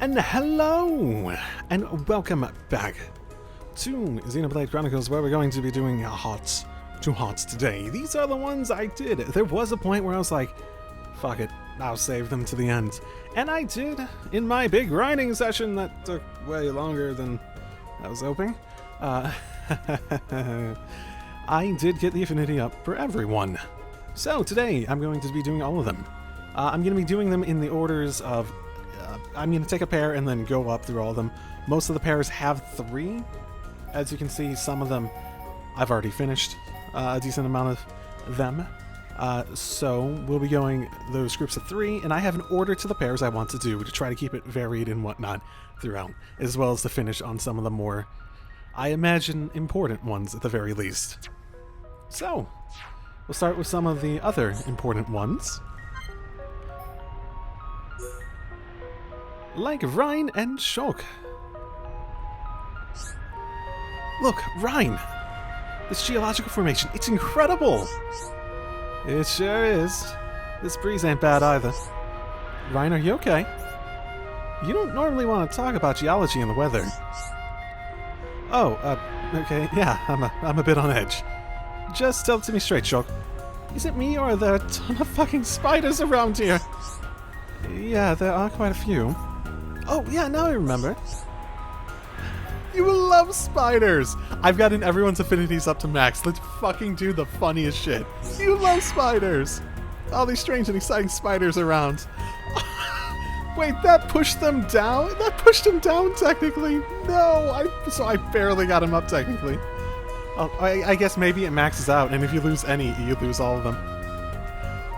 And hello, and welcome back to Xenoblade Chronicles, where we're going to be doing two hearts today. These are the ones I did. There was a point where I was like, fuck it, I'll save them to the end. And I did, in my big grinding session that took way longer than I was hoping. I did get the affinity up for everyone. So today, I'm going to be doing all of them. I'm going to be doing them in the orders of I'm going to take a pair and then go up through all of them. Most of the pairs have 3. As you can see, some of them I've already finished a decent amount of them. So we'll be going those groups of 3, and I have an order to the pairs I want to do to try to keep it varied and whatnot throughout, as well as to finish on some of the more, I imagine, important ones at the very least. So, we'll start with some of the other important ones. Like Reyn and Shulk. Look, Reyn! This geological formation, it's incredible! It sure is. This breeze ain't bad either. Reyn, are you okay? You don't normally want to talk about geology and the weather. Oh, okay, yeah, I'm a bit on edge. Just tell it to me straight, Shulk. Is it me, or are there a ton of fucking spiders around here? Yeah, there are quite a few. Oh, yeah, now I remember. You love spiders! I've gotten everyone's affinities up to max. Let's fucking do the funniest shit. You love spiders! All these strange and exciting spiders around. Wait, that pushed them down? That pushed them down, technically? No, so I barely got him up, technically. Oh, I guess maybe it maxes out, and if you lose any, you lose all of them.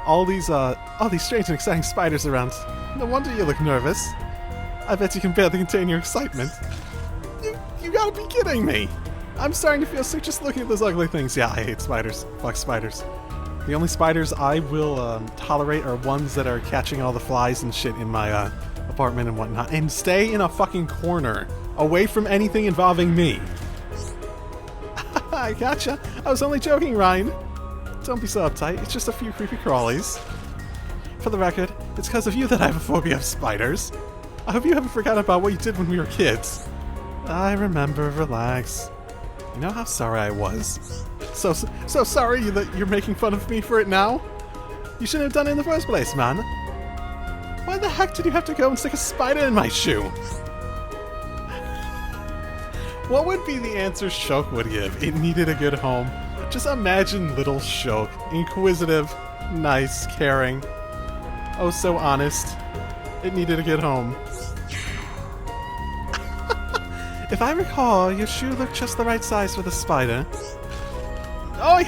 All these strange and exciting spiders around. No wonder you look nervous. I bet you can barely contain your excitement. You gotta be kidding me! I'm starting to feel sick just looking at those ugly things. Yeah, I hate spiders. Fuck spiders. The only spiders I will tolerate are ones that are catching all the flies and shit in my apartment and whatnot. And stay in a fucking corner, away from anything involving me. I gotcha. I was only joking, Reyn. Don't be so uptight. It's just a few creepy crawlies. For the record, it's because of you that I have a phobia of spiders. I hope you haven't forgotten about what you did when we were kids. I remember, relax. You know how sorry I was. So sorry that you're making fun of me for it now? You shouldn't have done it in the first place, man. Why the heck did you have to go and stick a spider in my shoe? What would be the answer Shulk would give? It needed a good home. Just imagine little Shulk. Inquisitive, nice, caring. Oh, so honest. It needed a good home. If I recall, your shoe looked just the right size for the spider. Oh,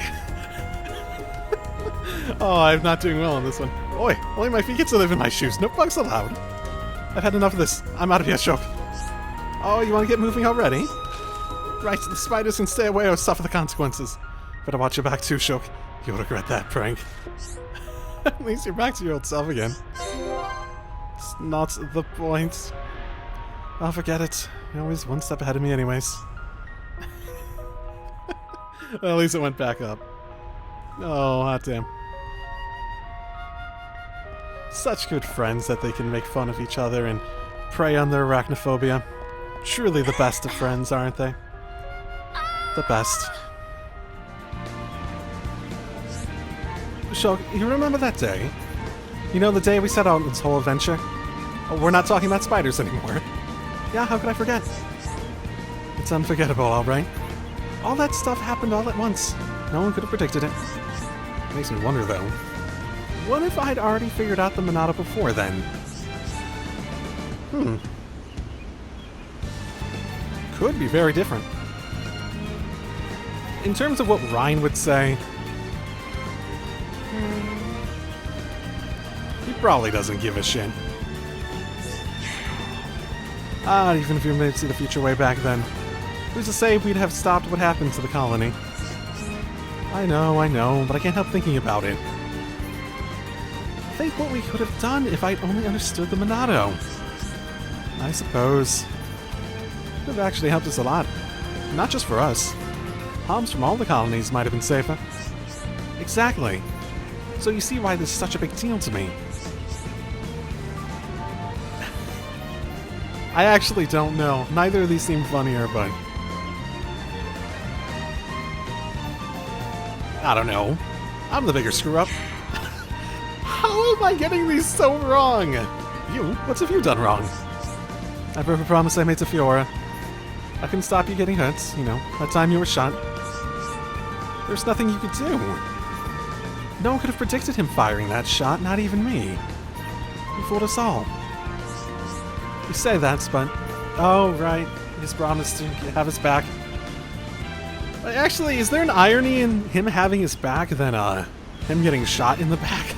oh, I'm not doing well on this one. Oi, only my feet get to live in my shoes. No bugs allowed. I've had enough of this. I'm out of here, Shulk. Oh, you want to get moving already? Right, the spiders can stay away or suffer the consequences. Better watch your back too, Shulk. You'll regret that prank. At least you're back to your old self again. It's not the point. I'll forget it. You're always one step ahead of me anyways. Well, at least it went back up. Oh, hot damn. Such good friends that they can make fun of each other and prey on their arachnophobia. Truly the best of friends, aren't they? The best. Shulk, you remember that day? You know, the day we set out on this whole adventure? Oh, we're not talking about spiders anymore. Yeah, how could I forget? It's unforgettable, alright. All that stuff happened all at once. No one could have predicted it. Makes me wonder, though. What if I'd already figured out the Monado before then? Could be very different. In terms of what Reyn would say, he probably doesn't give a shit. Even if you made it to the future way back then. Who's to say we'd have stopped what happened to the colony? I know, but I can't help thinking about it. Think what we could have done if I'd only understood the Monado. I suppose. It would have actually helped us a lot. Not just for us. Palms from all the colonies might have been safer. Exactly. So you see why this is such a big deal to me. I actually don't know. Neither of these seem funnier, but... I don't know. I'm the bigger screw-up. How am I getting these so wrong? You? What have you done wrong? I broke a promise I made to Fiora. I couldn't stop you getting hurt, you know, that time you were shot. There's nothing you could do. No one could have predicted him firing that shot, not even me. He fooled us all. You say that, but... Oh, right. His promise to have his back. Actually, is there an irony in him having his back than, him getting shot in the back?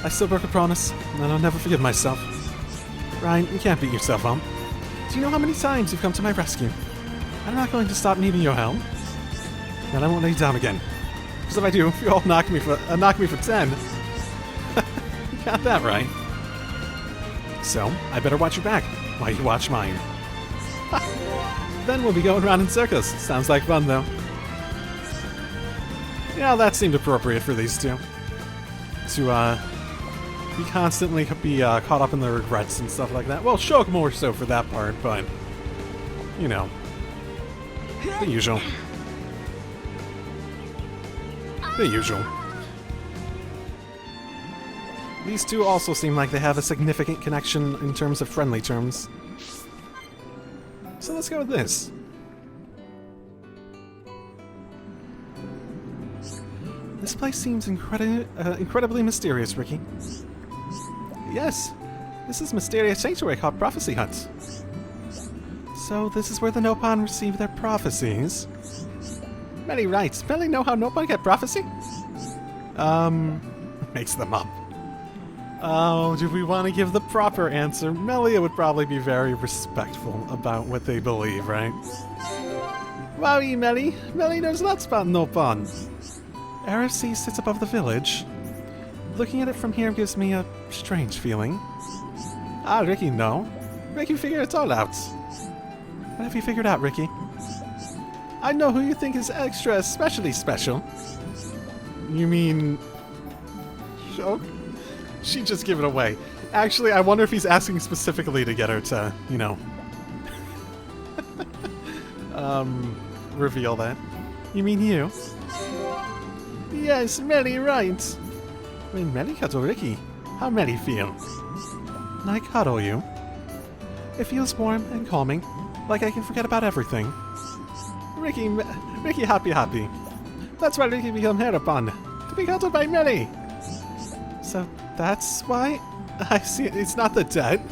I still broke a promise, and I'll never forgive myself. Reyn, you can't beat yourself up. Do you know how many times you've come to my rescue? I'm not going to stop needing your help. And I won't let you down again. Because if I do, you all knock me for 10. You got that right. So, I better watch your back, while you watch mine. Then we'll be going around in circles. Sounds like fun, though. Yeah, that seemed appropriate for these two. To, constantly be caught up in their regrets and stuff like that. Well, Shulk more so for that part, but... You know. The usual. The usual. These two also seem like they have a significant connection in terms of friendly terms. So let's go with this. This place seems incredibly mysterious, Riki. Yes, this is a mysterious sanctuary called Prophecy Hut. So this is where the Nopon receive their prophecies. Many rights. Melia know how Nopon get prophecy? Makes them up. Oh, do we want to give the proper answer? Melia would probably be very respectful about what they believe, right? Wowie, Melia. Melia knows lots about Nopon. RFC sits above the village. Looking at it from here gives me a strange feeling. Ah, Riki, no. Riki figured it all out. What have you figured out, Riki? I know who you think is extra especially special. You mean... Shulk? She just gave it away. Actually, I wonder if he's asking specifically to get her to, you know... reveal that. You mean you? Yes, Melia, right. When Melia cuddle Riki, how Melia feel? When I cuddle you, it feels warm and calming, like I can forget about everything. Riki happy. That's why Riki become Heropon, to be cuddled by Melia. So that's why? I see, it's not the dead.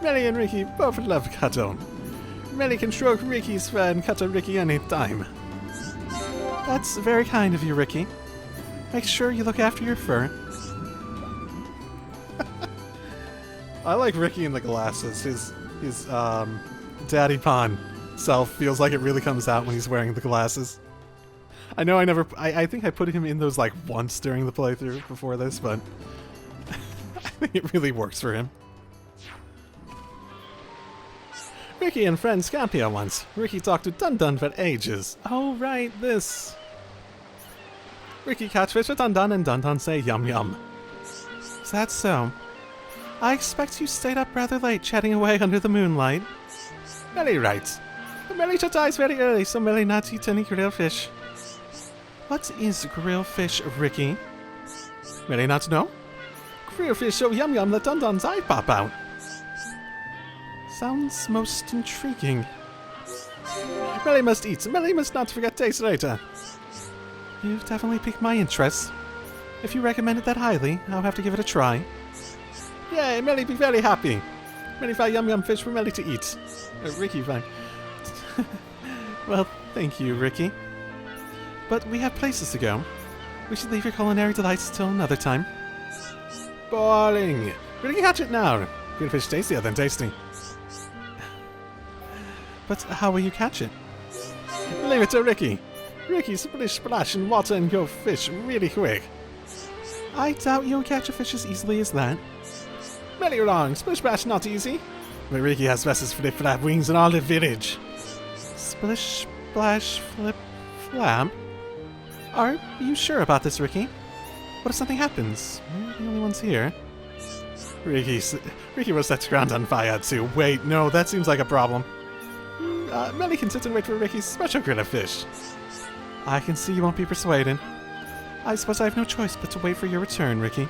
Melia and Riki both love cuddle. Melia can stroke Riki's fur and cuddle Riki anytime. That's very kind of you, Riki. Make sure you look after your fur. I like Riki in the glasses. His Daddy Pon self feels like it really comes out when he's wearing the glasses. I know I think I put him in those like once during the playthrough before this, but I think it really works for him. Riki and friends Scampia once. Riki talked to Dunban for ages. Oh right, this. Riki catfish with Dunban and Dunban say yum yum. Is that so? I expect you stayed up rather late chatting away under the moonlight. Melia right. But Melia dies very early, so Melia not eat any grilled fish. What is grilled fish, Riki? Melia not know? Grilled fish so yum yum that Dunban's eye pop out. Sounds most intriguing. Melia must eat. Melia must not forget taste later. You've definitely piqued my interest. If you recommend it that highly, I'll have to give it a try. Yay, Melia be very happy. Melia find yum yum fish for Melia to eat. Riki fine. Well, thank you, Riki. But we have places to go. We should leave your culinary delights till another time. Boring. Riki catch it now. Good fish tastier than tasty. But how will you catch it? Leave it to Riki. Riki, splish splash in water and go fish really quick. I doubt you'll catch a fish as easily as that. Very wrong. Splish splash not easy. But Riki has bestest flip flap wings in all the village. Splish splash, flip, flap. Are you sure about this, Riki? What if something happens? We're the only ones here. Riki was set ground on fire too. Wait, no, that seems like a problem. Melia can sit and wait for Riki's special grilled fish. I can see you won't be persuaded. I suppose I have no choice but to wait for your return, Riki.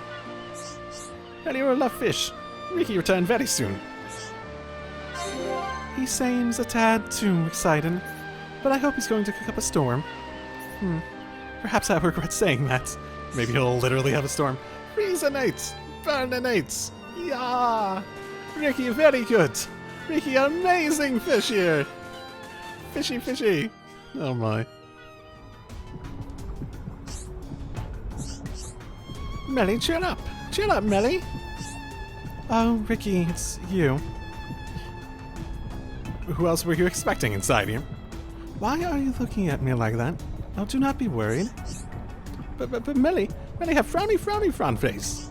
Melia will love fish. Riki return very soon. He seems a tad too excited, but I hope he's going to cook up a storm. Perhaps I regret saying that. Maybe he'll literally have a storm. Freezinates! Burninates! Yeah! Riki, very good! Riki, amazing fish here! Fishy, fishy! Oh my. Melia, cheer up! Cheer up, Melia! Oh, Riki, it's you. Who else were you expecting inside here? Why are you looking at me like that? Oh, do not be worried. But Melia have frowny frown face.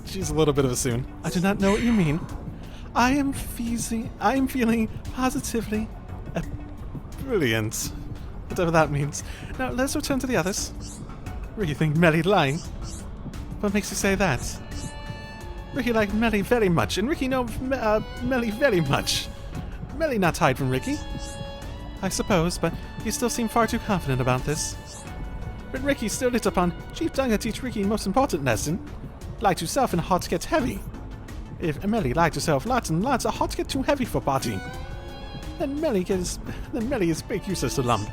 She's a little bit of a soon. I do not know what you mean. I am feeling positively brilliant. Whatever that means. Now, let's return to the others. Riki think Melia lying. What makes you say that? Riki liked Melia very much, and Riki knows Melia very much. Melia not hide from Riki. I suppose, but you still seem far too confident about this. But Riki still lit upon Chief Dunga teach Riki most important lesson. Lie to self and heart get heavy. If Melia lie to self lots and lots, a heart get too heavy for body. Then Melia is big useless to lump.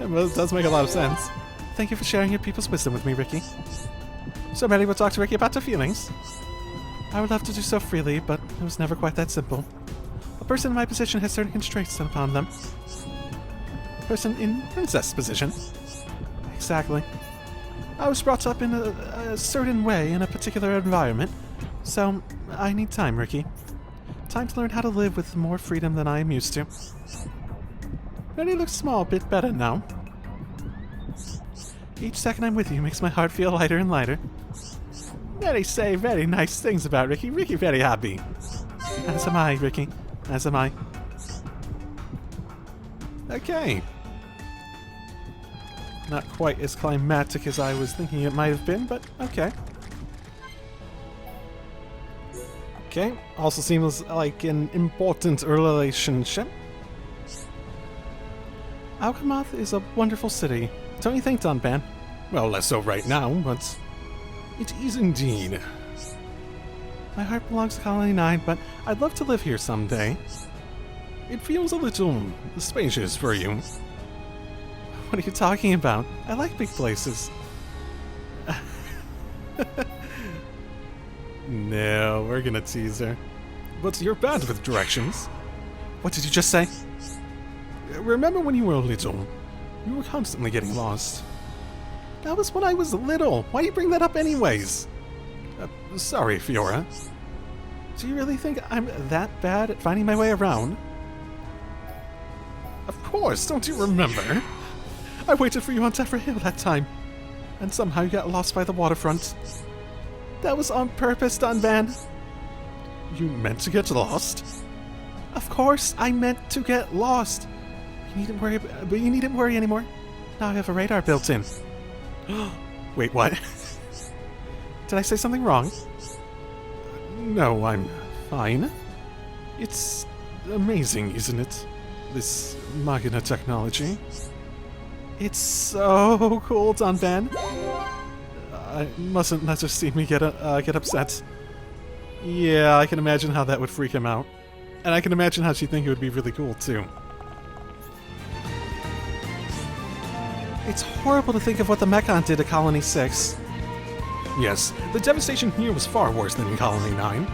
It does make a lot of sense. Thank you for sharing your people's wisdom with me, Riki. So Melia will talk to Riki about her feelings. I would love to do so freely, but it was never quite that simple. A person in my position has certain constraints set upon them. A person in princess position. Exactly. I was brought up in a certain way in a particular environment, so I need time, Riki. Time to learn how to live with more freedom than I am used to. Melia looks small a bit better now. Each second I'm with you makes my heart feel lighter and lighter. Melia say very nice things about Riki. Riki very happy. As am I, Riki. As am I. Okay. Not quite as climactic as I was thinking it might have been, but okay. Okay. Also seems like an important relationship. Alchemath is a wonderful city. Don't you think, Dunban? Well, less so right now, but it is indeed. My heart belongs to Colony 9, but I'd love to live here someday. It feels a little spacious for you. What are you talking about? I like big places. No, we're gonna tease her. But you're bad with directions. What did you just say? Remember when you were little? You were constantly getting lost. That was when I was little. Why do you bring that up anyways? Sorry, Fiora. Do you really think I'm that bad at finding my way around? Of course, don't you remember? I waited for you on Tefra Hill that time, and somehow you got lost by the waterfront. That was on purpose, Dunban. You meant to get lost? Of course, I meant to get lost. You needn't worry anymore. Now I have a radar built in. Wait, what? Did I say something wrong? No, I'm fine. It's amazing, isn't it? This Magna technology. It's so cool, Dunban. I mustn't let her see me get upset. Yeah, I can imagine how that would freak him out. And I can imagine how she'd think it would be really cool, too. It's horrible to think of what the Mechon did to Colony 6. Yes, the devastation here was far worse than in Colony 9.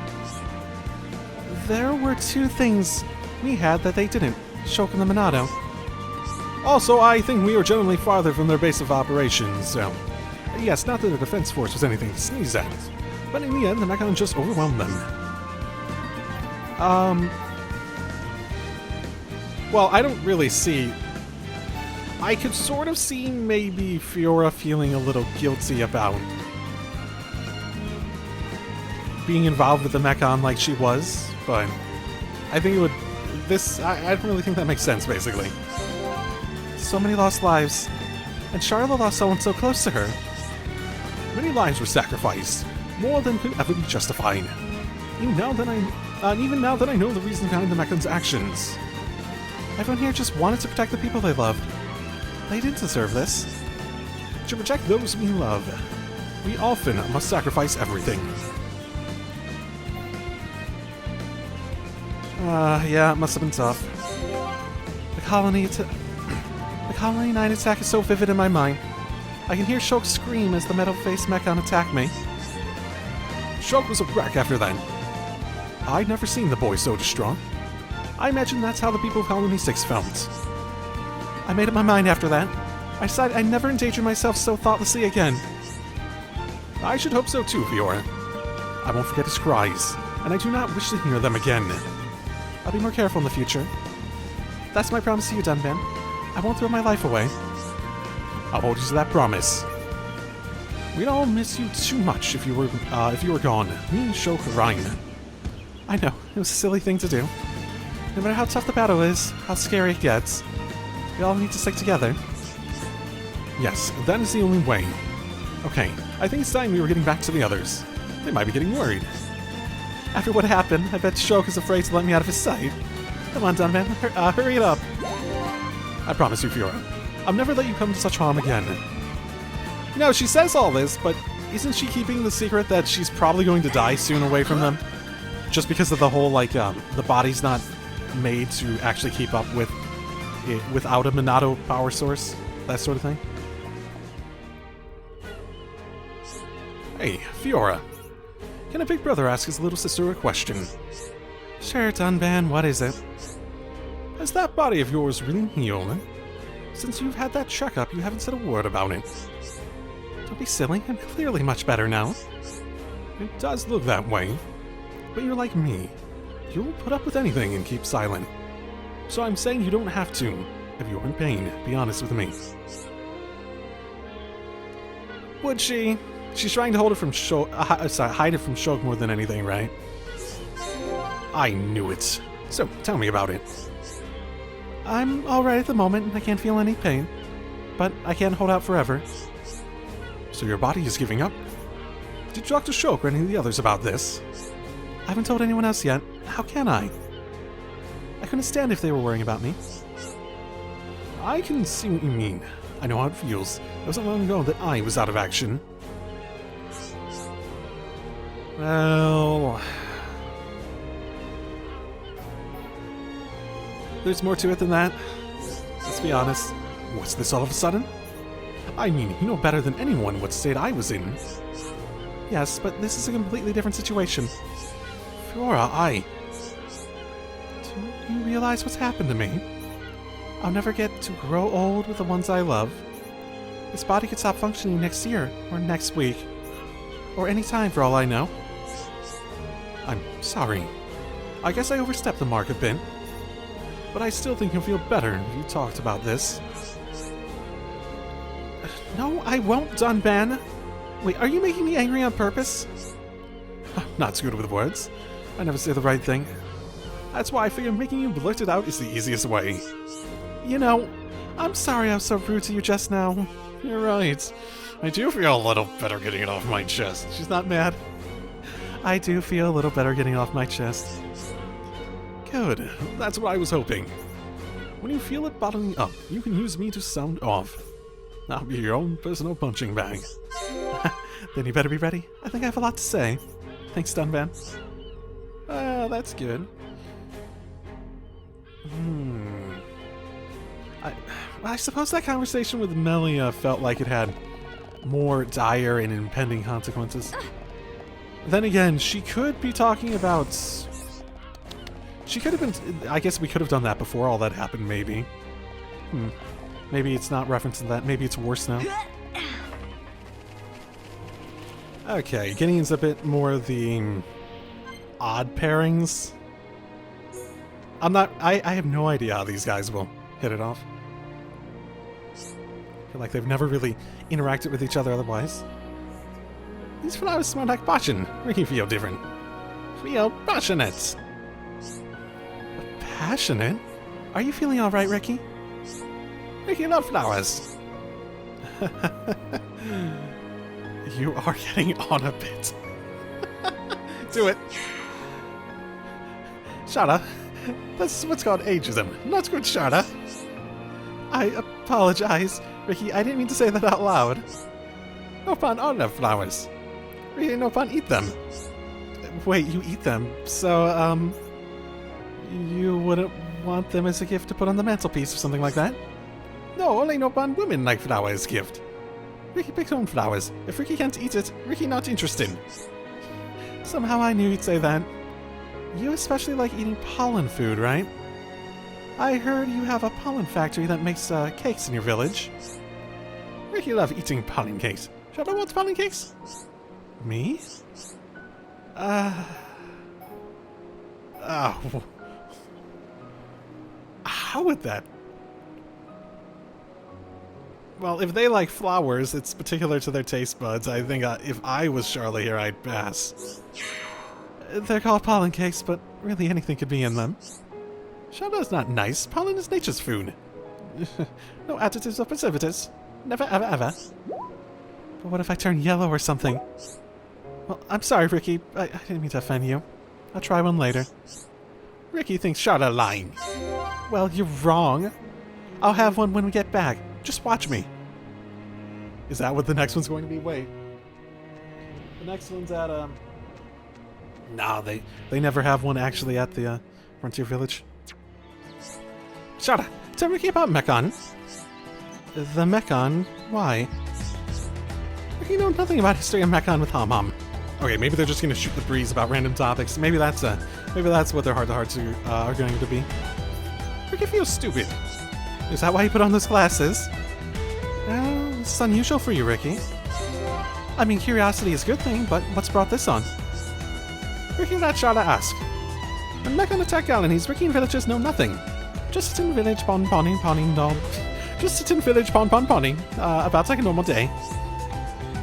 There were two things we had that they didn't. Shulk and the Monado. Also, I think we were generally farther from their base of operations, so... Yes, not that the defense force was anything to sneeze at, but in the end, the Mechon just overwhelmed them. Well, I don't really see... I could sort of see maybe Fiora feeling a little guilty about being involved with the Mechon like she was, but I think it would... I don't really think that makes sense, basically. So many lost lives, and Sharla lost someone so close to her. Many lives were sacrificed, more than could ever be justified. Even now that I know the reason behind the Mechon's actions. Everyone here just wanted to protect the people they loved. They didn't deserve this. To protect those we love, we often must sacrifice everything. Yeah, it must have been tough. The Colony 9 attack is so vivid in my mind. I can hear Shulk scream as the metal-faced Mechon attacked me. Shulk was a wreck after that. I'd never seen the boy so distraught. I imagine that's how the people of Colony 6 felt. I made up my mind after that. I decided I'd never endanger myself so thoughtlessly again. I should hope so too, Fiora. I won't forget his cries, and I do not wish to hear them again. I'll be more careful in the future. That's my promise to you, Dunban. I won't throw my life away. I'll hold you to that promise. We'd all miss you too much if you were gone. Me and Shulk Reyn. I know, it was a silly thing to do. No matter how tough the battle is, how scary it gets, we all need to stick together. Yes, that is the only way. Okay, I think it's time we were getting back to the others. They might be getting worried. After what happened, I bet Shulk is afraid to let me out of his sight. Come on, Dunban, hurry it up. I promise you, Fiora, I'll never let you come to such harm again. You know, she says all this, but isn't she keeping the secret that she's probably going to die soon away from them? Just because of the whole, like, the body's not made to actually keep up with it without a Monado power source, that sort of thing. Hey, Fiora. Can a big brother ask his little sister a question? Sure, Dunban, what is it? Has that body of yours really healed? Since you've had that checkup, you haven't said a word about it. Don't be silly, I'm clearly much better now. It does look that way. But you're like me. You'll put up with anything and keep silent. So I'm saying you don't have to. If you're in pain, be honest with me. Would she? She's trying to hold it from hide it from Shulk more than anything, right? I knew it. So, tell me about it. I'm alright at the moment. I can't feel any pain. But I can't hold out forever. So your body is giving up? Did you talk to Shulk or any of the others about this? I haven't told anyone else yet. How can I? I couldn't stand if they were worrying about me. I can see what you mean. I know how it feels. It wasn't long ago that I was out of action. Well... there's more to it than that. Let's be honest. What's this all of a sudden? I mean, you know better than anyone what state I was in. Yes, but this is a completely different situation. Fiora, do you realize what's happened to me? I'll never get to grow old with the ones I love. This body could stop functioning next year, or next week. Or any time for all I know. I'm sorry. I guess I overstepped the mark a bit. But I still think you'll feel better if you talked about this. No, I won't, Dunban. Wait, are you making me angry on purpose? Not so good with words. I never say the right thing. That's why I figure making you blurt it out is the easiest way. You know, I'm sorry I was so rude to you just now. You're right. I do feel a little better getting it off my chest. She's not mad. I do feel a little better getting it off my chest. Good. That's what I was hoping. When you feel it bottling up, you can use me to sound off. I'll be your own personal punching bag. Then you better be ready. I think I have a lot to say. Thanks, Dunban. That's good. I suppose that conversation with Melia felt like it had more dire and impending consequences. Then again, she could be talking about... She could have been... I guess we could have done that before all that happened, maybe. Maybe it's not referencing that. Maybe it's worse now. Okay, getting into a bit more of the odd pairings. I have no idea how these guys will hit it off. I feel like they've never really interacted with each other otherwise. At least when I was smart like watching, Riki feel different. Feel passionate. Passionate? Are you feeling alright, Riki? Riki love flowers. You are getting on a bit. Do it. Sharla, that's what's called ageism. Not good, Sharla. I apologize, Riki. I didn't mean to say that out loud. No fun all love flowers. Riki, no fun eat them. Wait, you eat them? So, you wouldn't want them as a gift to put on the mantelpiece or something like that? No, only no fun women like flowers gift. Riki picks her own flowers. If Riki can't eat it, Riki not interested. Somehow I knew you'd say that. You especially like eating pollen food, right? I heard you have a pollen factory that makes cakes in your village. Riki love eating pollen cakes. Sharla wants pollen cakes? Me? Oh. How would that? Well, if they like flowers, it's particular to their taste buds. I think if I was Sharla here, I'd pass. They're called pollen cakes, but really anything could be in them. Sharla's not nice. Pollen is nature's food. No additives or preservatives. Never, ever, ever. But what if I turn yellow or something? Well, I'm sorry, Riki. I didn't mean to offend you. I'll try one later. Riki thinks Sharla lying. Well, you're wrong. I'll have one when we get back. Just watch me. Is that what the next one's going to be? Wait. The next one's at, Nah, they never have one actually at the, Frontier Village. Sharla, tell Riki about Mechon. The Mechon? Why? Riki knows nothing about history of Mechon with Hom-Hom. Okay, maybe they're just going to shoot the breeze about random topics. Maybe that's what their heart-to-hearts are going to be. Riki feels stupid. Is that why you put on those glasses? Well, this is unusual for you, Riki. I mean, curiosity is a good thing, but what's brought this on? Riki let Sharla ask. When Mechon attack colonies, Riki and villagers know nothing. Just sit in village pon-poning dog. Just sit in village pon-poning, about like a normal day.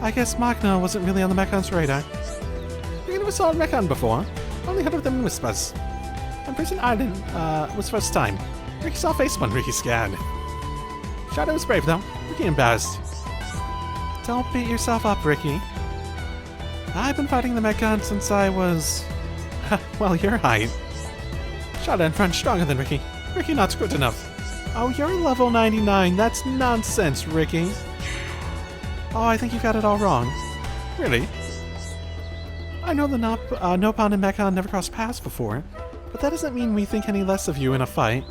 I guess Magna wasn't really on the Mechon's radar. Riki never saw a Mechon before. Only heard of them in whispers. On Prison Island, was first time. Riki saw face one, Riki scared. Sharla was brave though. Riki embarrassed. Don't beat yourself up, Riki. I've been fighting the Mechon since I was... well, your height. Sharla in front stronger than Riki. Riki not good enough. Oh, you're level 99. That's nonsense, Riki. Oh, I think you got it all wrong. Really? I know the Nopon and Mechon never crossed paths before, but that doesn't mean we think any less of you in a fight.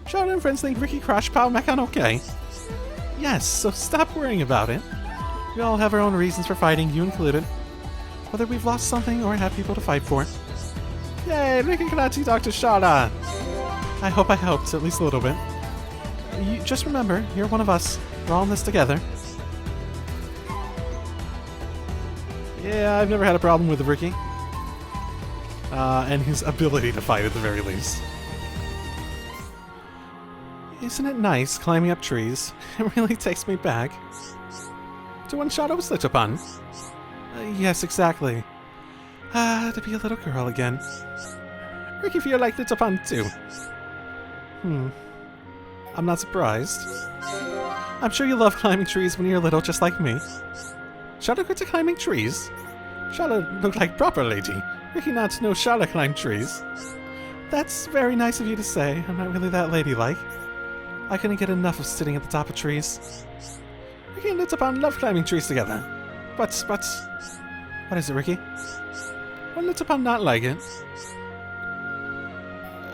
Sharla and friends think Riki crashed Pal Mechon okay. Yes, so stop worrying about it. We all have our own reasons for fighting, you included. Whether we've lost something or have people to fight for. Yay, Riki cannot see Dr. Sharla! I hope I helped, at least a little bit. You, just remember, you're one of us. We're all in this together. Yeah, I've never had a problem with Riki. And his ability to fight at the very least. Isn't it nice climbing up trees? It really takes me back to when Sharla was lit upon. Yes, exactly. To be a little girl again. Riki feel like lit upon too. I'm not surprised. I'm sure you love climbing trees when you're little, just like me. Sharla good to climbing trees? Sharla looked like proper lady. Riki not know Sharla climb trees. That's very nice of you to say. I'm not really that ladylike. I couldn't get enough of sitting at the top of trees. Riki and Litupon love climbing trees together. But... What is it, Riki? Would Litupon not like it?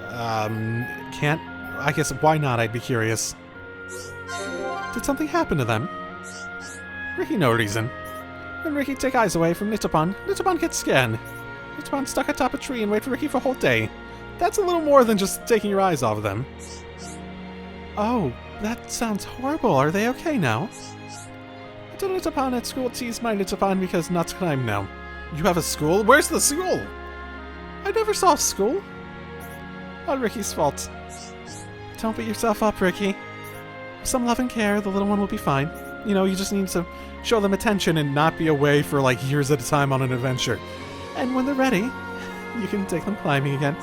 Can't... I guess why not, I'd be curious. Did something happen to them? Riki no reason. When Riki take eyes away from Litupon, Litupon gets scared. Litupon stuck atop a tree and wait for Riki for a whole day. That's a little more than just taking your eyes off of them. Oh, that sounds horrible. Are they okay now? I told Litupon at school tease my Litupon because nuts climb now. You have a school? Where's the school? I never saw a school. All Riki's fault. Don't beat yourself up, Riki. With some love and care, the little one will be fine. You know, you just need to show them attention and not be away for like years at a time on an adventure. And when they're ready, you can take them climbing again.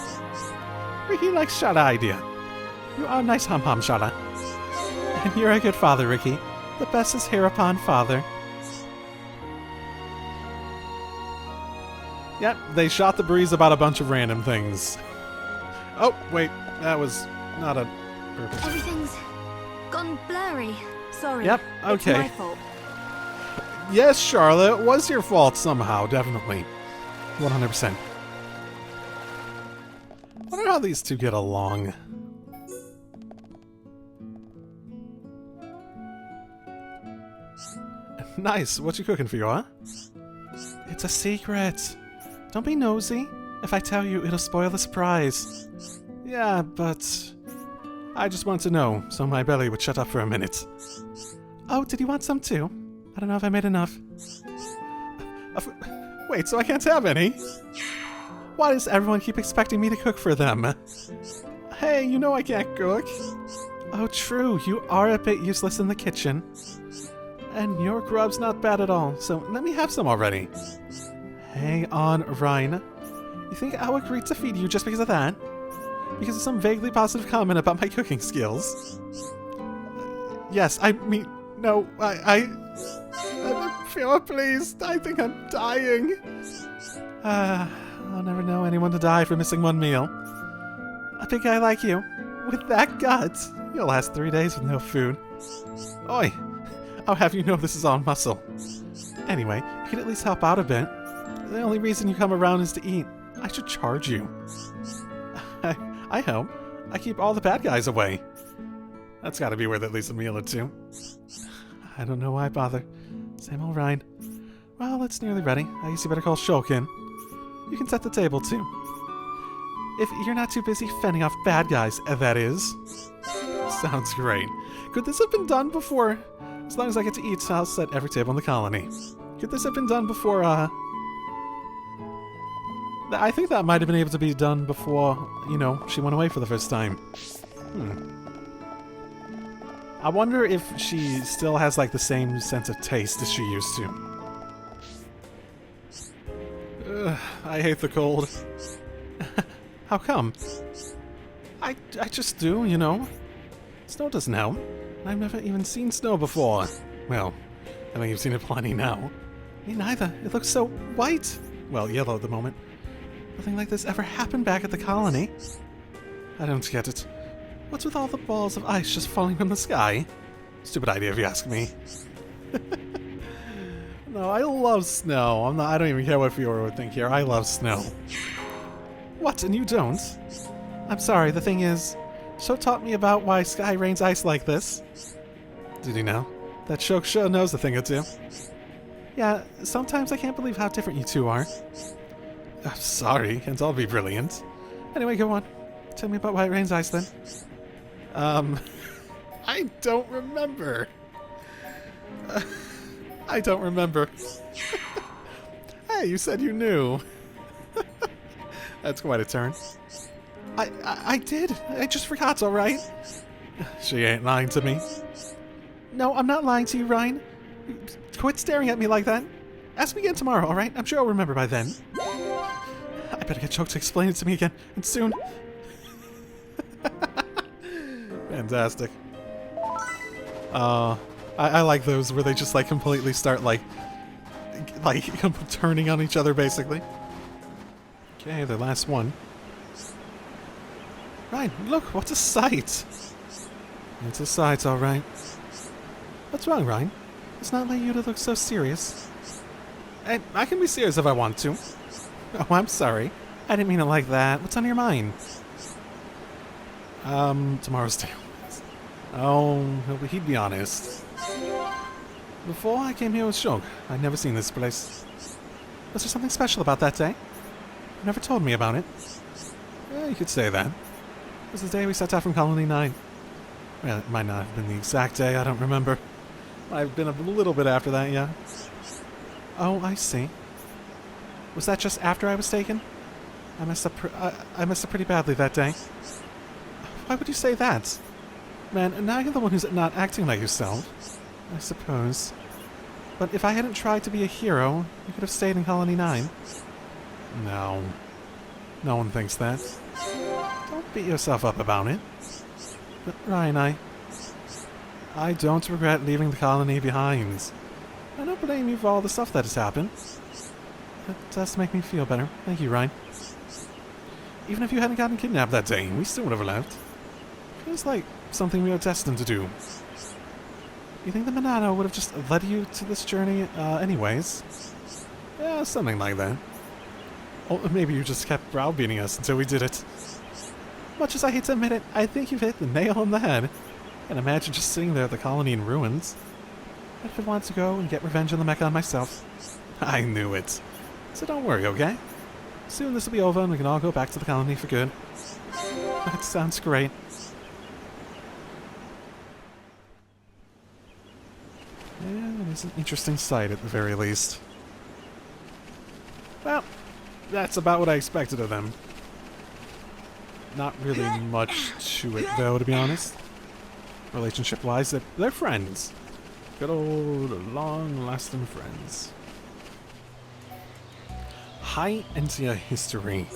Riki likes Sharla idea. You are a nice hum-hum, Sharla. And you're a good father, Riki. The best is hereupon father. Yep, they shot the breeze about a bunch of random things. Oh, wait, that was not a purpose. Everything's gone blurry. Sorry. Yep, okay. It's my fault. Yes, Sharla, it was your fault somehow, definitely. 100%. I wonder how these two get along. Nice, what you cooking, Fiora? It's a secret. Don't be nosy. If I tell you, it'll spoil the surprise. Yeah, but I just want to know, so my belly would shut up for a minute. Oh, did you want some too? I don't know if I made enough. Wait, so I can't have any? Why does everyone keep expecting me to cook for them? Hey, you know I can't cook. Oh, true, you are a bit useless in the kitchen. And your grub's not bad at all, so let me have some already. Hang on, Reyn. You think I'll agree to feed you just because of that? Because of some vaguely positive comment about my cooking skills? Yes, I mean, no, Fiora, please, I think I'm dying. I'll never know anyone to die for missing one meal. A big guy like you, with that gut, you'll last 3 days with no food. Oi, I'll have you know this is all muscle. Anyway, you can at least help out a bit. The only reason you come around is to eat. I should charge you. I help. I keep all the bad guys away. That's gotta be worth at least a meal or two. I don't know why I bother. Same old Reyn. Well, it's nearly ready. I guess you better call Shulk in. You can set the table too. If you're not too busy fending off bad guys, that is. Sounds great. Could this have been done before? As long as I get to eat, I'll set every table in the colony. Could this have been done before, I think that might have been able to be done before, you know, she went away for the first time. I wonder if she still has, like, the same sense of taste as she used to. Ugh, I hate the cold. How come? I just do, you know. Snow doesn't help. I've never even seen snow before. Well, I think you've seen it plenty now. Me neither. It looks so white. Well, yellow at the moment. Nothing like this ever happened back at the colony. I don't get it. What's with all the balls of ice just falling from the sky? Stupid idea if you ask me. No, I love snow. I don't even care what Fiora would think here. I love snow. What, and you don't? I'm sorry, the thing is, Shulk taught me about why sky rains ice like this. Did he know? That Shulk sure knows a thing or two. Yeah, sometimes I can't believe how different you two are. I'm sorry, can't all be brilliant. Anyway, go on. Tell me about why it rains ice then. I don't remember. I don't remember. Hey, you said you knew. That's quite a turn. I did. I just forgot, alright? She ain't lying to me. No, I'm not lying to you, Reyn. Quit staring at me like that. Ask me again tomorrow, alright? I'm sure I'll remember by then. I better get Shulk to explain it to me again, and soon. Fantastic. I like those where they just like completely start like turning on each other basically. Okay, the last one. Reyn, look, what's a sight? It's a sight, alright. What's wrong, Reyn? It's not like you to look so serious. And I can be serious if I want to. Oh, I'm sorry. I didn't mean it like that. What's on your mind? Tomorrow's tale. Oh, he'd be honest. Before I came here with Shulk, I'd never seen this place. Was there something special about that day? You never told me about it. Yeah, you could say that. It was the day we set out from Colony 9. Well, it might not have been the exact day, I don't remember. Might have been a little bit after that, yeah. Oh, I see. Was that just after I was taken? I messed up pretty badly that day. Why would you say that? Man, now you're the one who's not acting like yourself. I suppose. But if I hadn't tried to be a hero, you could have stayed in Colony 9. No. No one thinks that. Don't beat yourself up about it. But Reyn, I don't regret leaving the colony behind. I don't blame you for all the stuff that has happened. It does make me feel better. Thank you, Reyn. Even if you hadn't gotten kidnapped that day, we still would have left. Feels like something we are destined to do. You think the Monado would have just led you to this journey anyways? Yeah, something like that. Or maybe you just kept browbeating us until we did it. Much as I hate to admit it, I think you've hit the nail on the head. And imagine just sitting there at the colony in ruins. I'd have wanted to go and get revenge on the Mechon myself. I knew it. So don't worry, okay? Soon this will be over and we can all go back to the colony for good. That sounds great. Yeah, it is an interesting sight at the very least. Well, that's about what I expected of them. Not really much to it, though, to be honest. Relationship-wise, they're friends. Good old, long-lasting friends. High Entia history.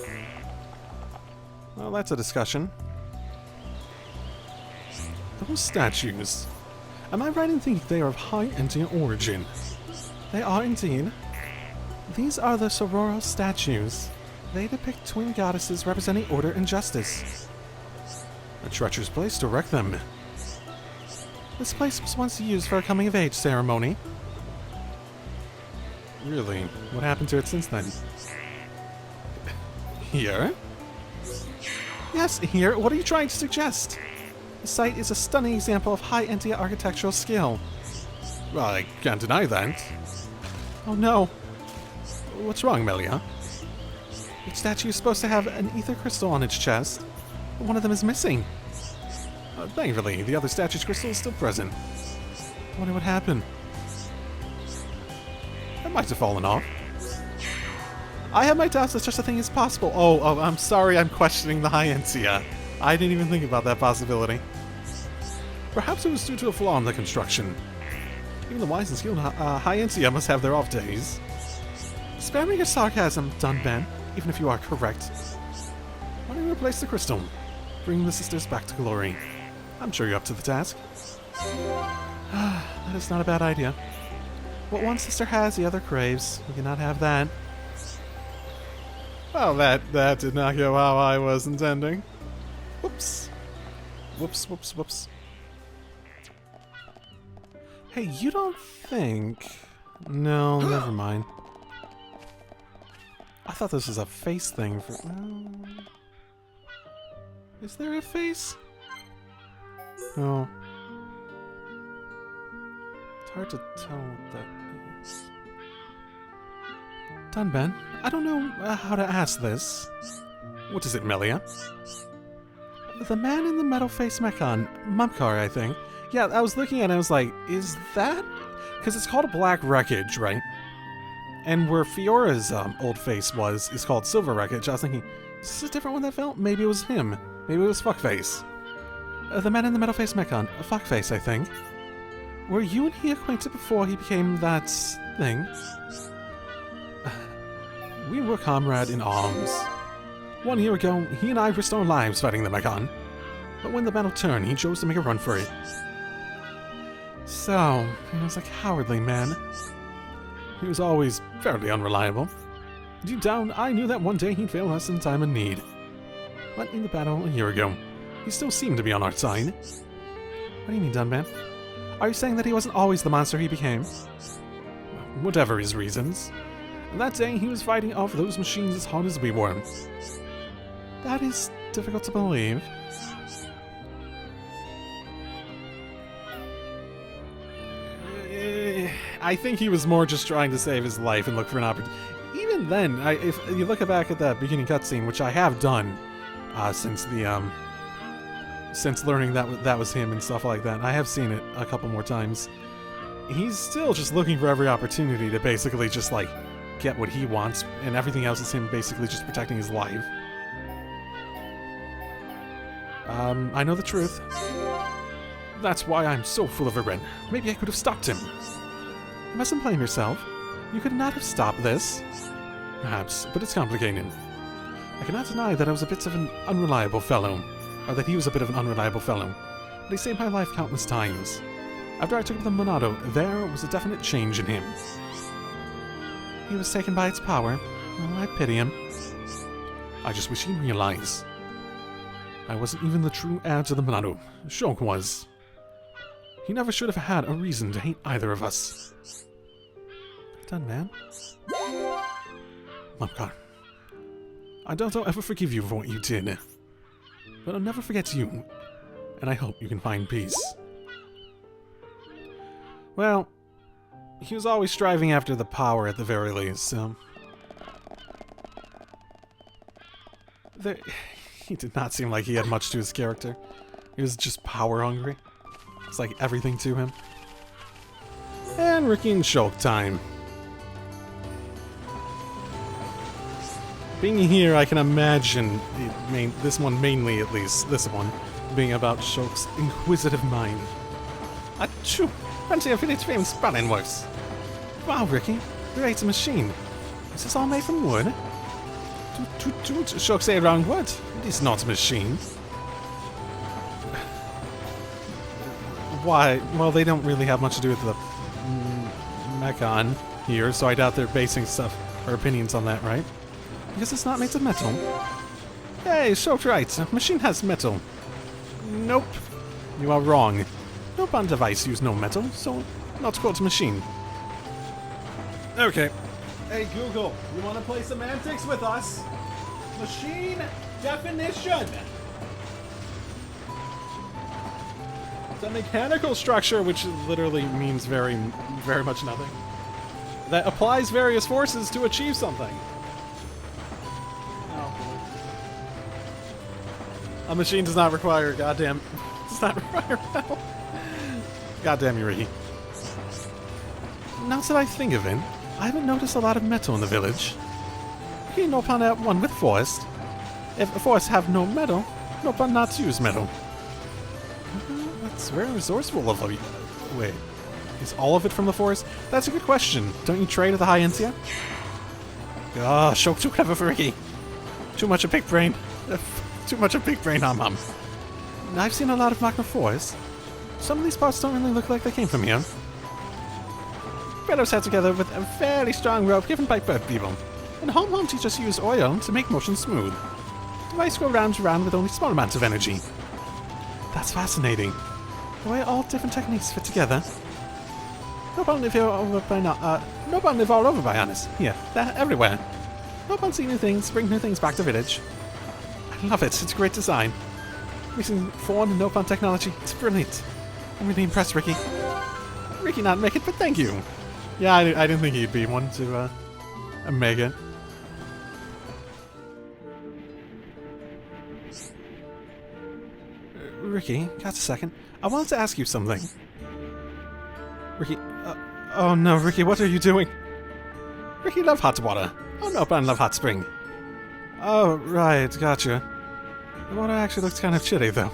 Well, that's a discussion. Those statues. Am I right in thinking they are of High Entia origin? They are indeed. These are the Sororo statues. They depict twin goddesses representing order and justice. A treacherous place to wreck them. This place was once used for a coming-of-age ceremony. Really? What happened to it since then? Here? Yes, here. What are you trying to suggest? The site is a stunning example of high Entia architectural skill. Well, I can't deny that. Oh no. What's wrong, Melia? Each statue is supposed to have an ether crystal on its chest, but one of them is missing. Thankfully, the other statue's crystal is still present. I wonder what happened. It might have fallen off. I have my doubts that such a thing is possible. Oh, I'm sorry, I'm questioning the High Entia. I didn't even think about that possibility. Perhaps it was due to a flaw in the construction. Even the wise and skilled High Entia must have their off days. Spare me your sarcasm, Dunban, even if you are correct. Why don't you replace the crystal? Bring the sisters back to glory. I'm sure you're up to the task. That is not a bad idea. What one sister has, the other craves. We cannot have that. Well, that did not go how I was intending. Whoops. Whoops, whoops, whoops. Hey, you don't think... No, never mind. I thought this was a face thing for... Is there a face? No. It's hard to tell what that is. Dunban, I don't know how to ask this. What is it, Melia? The man in the metal face mechon, Mumkar, I think. Yeah, I was looking at it and I was like, is that? Because it's called a black wreckage, right? And where Fiora's old face was, is called silver wreckage. I was thinking, is this a different one that fell? Maybe it was him. Maybe it was Fuckface. The man in the metal face mechon, Fuckface, I think. Were you and he acquainted before he became that thing? We were comrade in arms. 1 year ago, he and I risked our lives fighting the Mechon. But when the battle turned, he chose to make a run for it. So, he was a cowardly man. He was always fairly unreliable. Deep down, I knew that one day he'd fail us in time of need. But in the battle a year ago, he still seemed to be on our side. What do you mean, Dunban? Are you saying that he wasn't always the monster he became? Whatever his reasons. That day, he was fighting off those machines as hard as we were. That is difficult to believe. I think he was more just trying to save his life and look for an opportunity. Even then, if you look back at that beginning cutscene, which I have done since learning that was him and stuff like that, I have seen it a couple more times. He's still just looking for every opportunity to basically just like get what he wants, and everything else is him basically just protecting his life. I know the truth. That's why I'm so full of regret. Maybe I could have stopped him. You mustn't blame yourself. You could not have stopped this. Perhaps, but it's complicated. I cannot deny that I was a bit of an unreliable fellow, or that he was a bit of an unreliable fellow, but he saved my life countless times. After I took up the Monado, there was a definite change in him. He was taken by its power. Well, I pity him. I just wish he'd realize. I wasn't even the true heir to the Monado. Shulk was. He never should have had a reason to hate either of us. Dunban? Oh god. I don't ever forgive you for what you did. But I'll never forget you. And I hope you can find peace. Well, he was always striving after the power at the very least, so... He did not seem like he had much to his character. He was just power hungry. It's like everything to him. And Riki and Shulk time. Being here, I can imagine this one mainly, at least, this one, being about Shulk's inquisitive mind. Achoo! Fancy a village famed spelling works. Wow, Riki, creates a machine. Is this all made from wood? Shulk say a wrong word. It is not a machine. Why? Well, they don't really have much to do with the mechan here, so I doubt they're basing stuff or opinions on that, right? Because it's not made of metal. Hey, Shulk's right. A machine has metal. Nope. You are wrong. No bond device use no metal, so not called machine. Okay. Hey Google, you want to play semantics with us? Machine definition! It's a mechanical structure, which literally means very much nothing. That applies various forces to achieve something. A machine does not require goddamn... does not require metal. Goddamn you, Riki. Now that I think of it, I haven't noticed a lot of metal in the village. You no upon that one with forest. If a forest have no metal, no upon not use metal. That's very resourceful of you. Wait, is all of it from the forest? That's a good question. Don't you trade at the high ends yet? Ah, Shulk too clever for Riki. Too much a big brain. Too much a big brain, hum. I've seen a lot of magma forests. Some of these parts don't really look like they came from here. Fellows had together with a fairly strong rope given by bird people, and home teachers use oil to make motion smooth. Device go round and round with only small amounts of energy. That's fascinating. The way all different techniques fit together. No one live here over by now. No one live all over by honest. Here, there, everywhere. No one see new things, bring new things back to village. I love it. It's great design. Using foreign and no-fun technology. It's brilliant. I'm really impressed, Riki. Riki not make it, but thank you. Yeah, I didn't think he'd be one to make it. Riki, got a second? I wanted to ask you something. Riki, oh no, Riki, what are you doing? Riki love hot water. Oh no, but I love hot spring. Oh, right, gotcha. The water actually looks kind of chilly, though.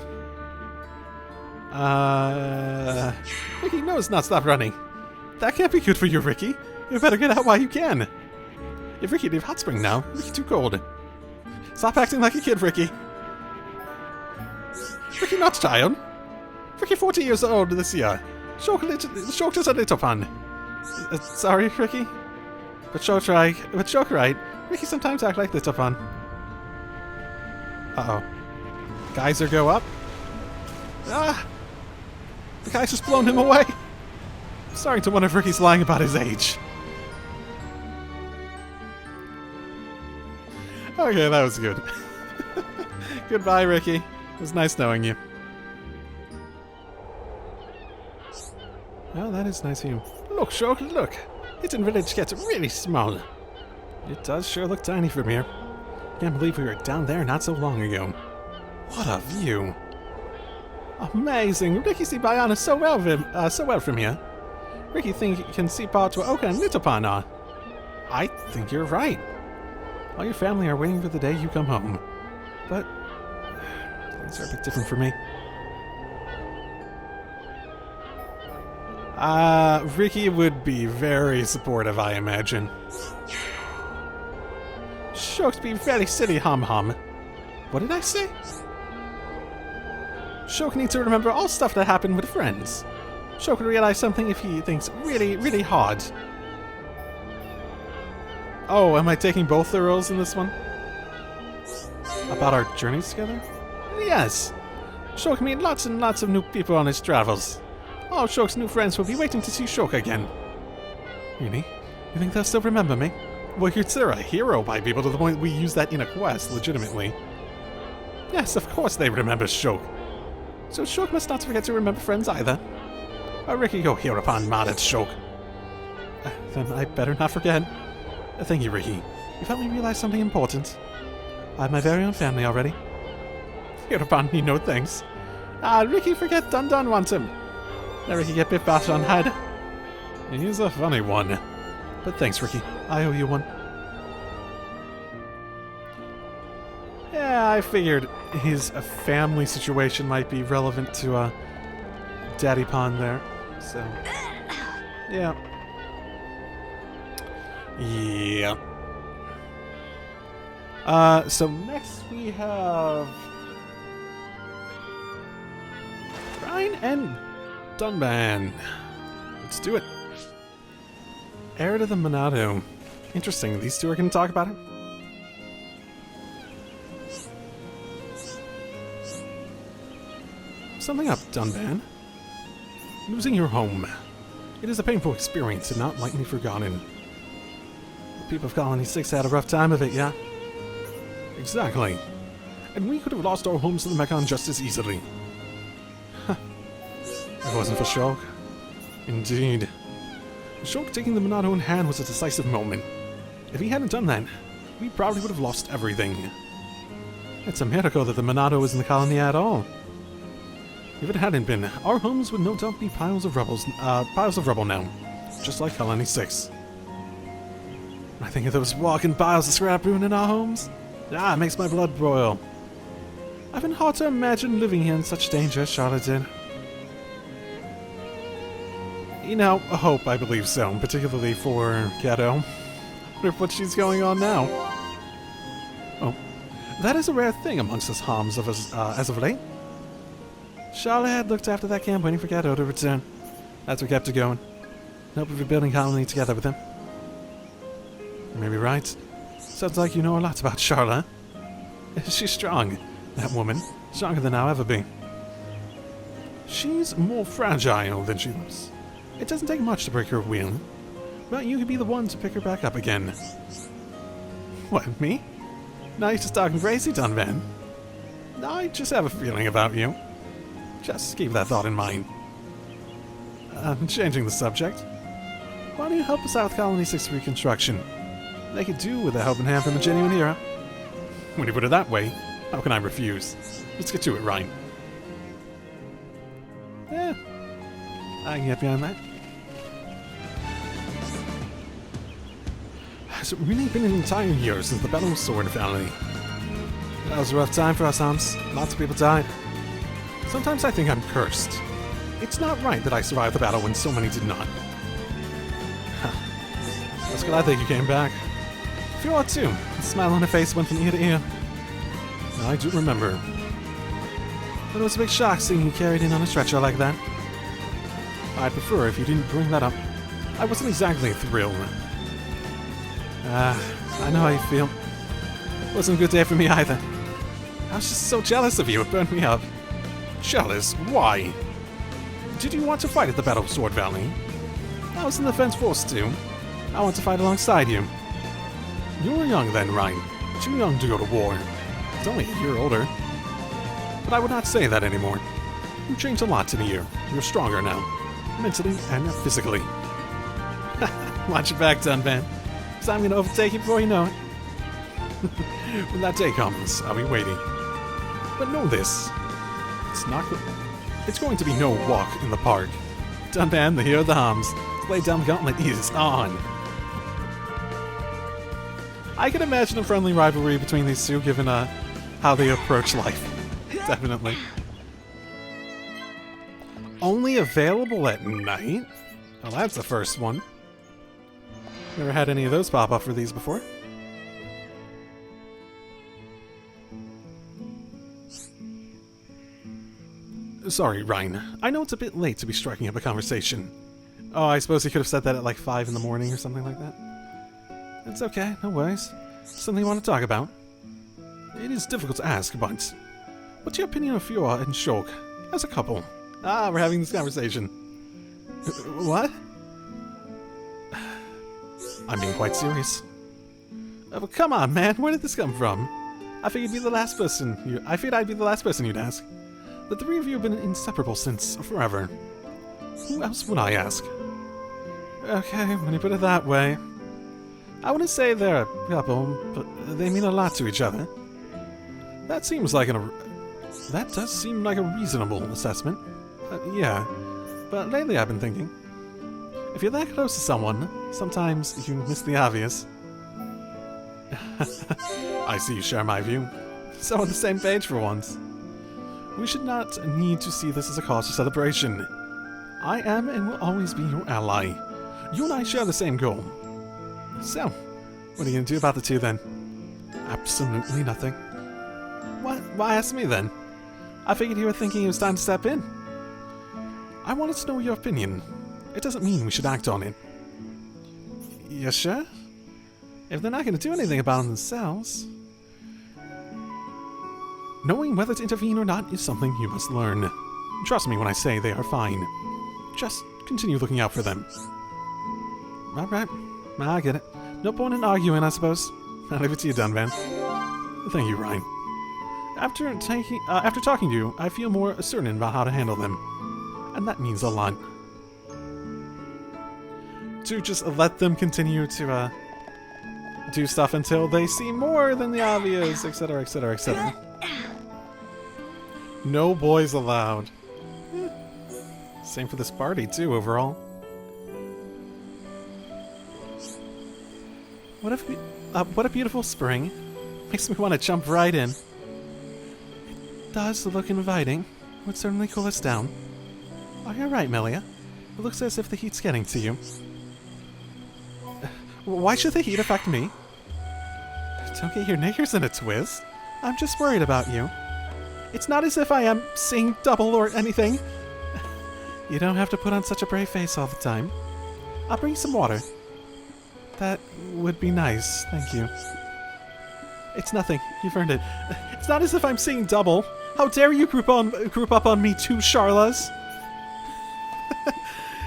Riki knows not stop running. That can't be good for you, Riki. You better get out while you can. If Riki leave hot spring now, Riki too cold. Stop acting like a kid, Riki. Riki not child. Riki 40 years old this year. Shulk is a little pun. Sorry, Riki. But Shulk right. Riki sometimes act like little pun. Uh-oh. Geyser go up. Ah! The geyser's blown him away. I'm starting to wonder if Riki's lying about his age. Okay, that was good. Goodbye, Riki. It was nice knowing you. Oh, that is nice of you. Look, Shulk, look. Hidden village gets really small. It does sure look tiny from here. Can't believe we were down there not so long ago. What a view! Amazing! Riki see Bayana so well from here. Riki think he can see parts where Oka and Litopan are. I think you're right. All your family are waiting for the day you come home. But things are a bit different for me. Riki would be very supportive, I imagine. Shulk's being very silly, hum. What did I say? Shulk needs to remember all stuff that happened with friends. Shulk will realize something if he thinks really, really hard. Oh, am I taking both the roles in this one? About our journeys together? Yes. Shulk meet lots and lots of new people on his travels. All Shulk's new friends will be waiting to see Shulk again. Really? You think they'll still remember me? Well, you're consider a hero by people to the point we use that in a quest, legitimately. Yes, of course they remember Shulk. So Shulk must not forget to remember friends either. Riki, go hereupon modded Shulk. Then I better not forget. Thank you, Riki. You've helped me realize something important. I have my very own family already. Hereupon need no thanks. Riki forget Dunban wants him. Now Riki get bit bashed on head. He's a funny one. But thanks, Riki. I owe you one. Yeah, I figured his family situation might be relevant to Daddy Pond there. So, yeah. Yeah. So next we have Reyn and Dunban. Let's do it. Heir to the Monado. Interesting, these two are going to talk about it? Something up, Dunban. Losing your home. It is a painful experience and not lightly forgotten. The people of Colony 6 had a rough time of it, yeah? Exactly. And we could have lost our homes to the Mechon just as easily. If it wasn't for Shulk. Indeed. Shulk taking the Monado in hand was a decisive moment. If he hadn't done that, we probably would have lost everything. It's a miracle that the Monado is in the colony at all. If it hadn't been, our homes would no doubt be piles of rubble now, just like Colony 6. I think of those walking piles of scrap ruining our homes. It makes my blood boil. I've been hard to imagine living here in such danger as Sharla did. You know, I hope I believe so, particularly for Ghetto. I wonder what she's going on now. Oh, that is a rare thing amongst us Homs as of late. Sharla had looked after that camp waiting for Ghetto to return. That's what kept it going. Hope of rebuilding colony together with him. You may be right. Sounds like you know a lot about Sharla. She's strong, that woman. Stronger than I'll ever be. She's more fragile than she was. It doesn't take much to break her wheel. But you could be the one to pick her back up again. What, me? Now you're just talking crazy, Dunban. I just have a feeling about you. Just keep that thought in mind. Changing the subject. Why don't you help us out with Colony 6 reconstruction? They could do with a helping hand from a genuine hero. When you put it that way, how can I refuse? Let's get to it, Reyn. Yeah, I can get behind that. Has it really been an entire year since the Battle of Sword Valley? That was a rough time for us, Homs. Lots of people died. Sometimes I think I'm cursed. It's not right that I survived the battle when so many did not. I was glad that you came back. Fiora too. The smile on her face went from ear to ear. I do remember. But it was a big shock seeing you carried in on a stretcher like that. I'd prefer if you didn't bring that up. I wasn't exactly thrilled. I know how you feel. It wasn't a good day for me either. I was just so jealous of you, it burned me up. Jealous? Why? Did you want to fight at the Battle of Sword Valley? I was in the Defense Force too. I want to fight alongside you. You were young then, Reyn. Too young to go to war. It's only a year older. But I would not say that anymore. You've changed a lot in a year. You're stronger now. Mentally and physically. Watch your back, Dunban. Because I'm going to overtake you before you know it. When that day comes, I'll be waiting. But know this. It's going to be no walk in the park. Dunban, the hero of the Homs. Lay down the gauntlet is on. I can imagine a friendly rivalry between these two, given how they approach life. Definitely. Only available at night? Well, that's the first one. Never had any of those pop up for these before. Sorry, Reyn. I know it's a bit late to be striking up a conversation. Oh, I suppose he could have said that at like 5 in the morning or something like that. It's okay, no worries. Something you want to talk about? It is difficult to ask, but what's your opinion of Fiora and Shulk as a couple? Ah, we're having this conversation. What? I'm being quite serious. Oh, come on, man. Where did this come from? I figured I'd be the last person you'd ask. The three of you have been inseparable since forever. Who else would I ask? Okay, when you put it that way, I wouldn't say they're a couple, but they mean a lot to each other. That does seem like a reasonable assessment. Yeah, but lately I've been thinking, if you're that close to someone, sometimes you miss the obvious. I see you share my view. So on the same page for once. We should not need to see this as a cause for celebration. I am and will always be your ally. You and I share the same goal. So, what are you going to do about the two then? Absolutely nothing. What? Why ask me then? I figured you were thinking it was time to step in. I wanted to know your opinion. It doesn't mean we should act on it. You sure? If they're not going to do anything about it themselves... Knowing whether to intervene or not is something you must learn. Trust me when I say they are fine. Just continue looking out for them. Alright, I get it. No point in arguing, I suppose. I'll leave it to you, Dunban. Thank you, Reyn. After talking to you, I feel more certain about how to handle them. And that means a lot. To just let them continue to, do stuff until they see more than the obvious, etc., etc., etc. No boys allowed. Same for this party, too, overall. What a beautiful spring. Makes me want to jump right in. It does look inviting. Would certainly cool us down. Oh, you're right, Melia. It looks as if the heat's getting to you. Why should the heat affect me? Don't get your knickers in a twist. I'm just worried about you. It's not as if I am seeing double or anything. You don't have to put on such a brave face all the time. I'll bring some water. That would be nice, thank you. It's nothing. You've earned it. It's not as if I'm seeing double. How dare you group up on me two Sharlas?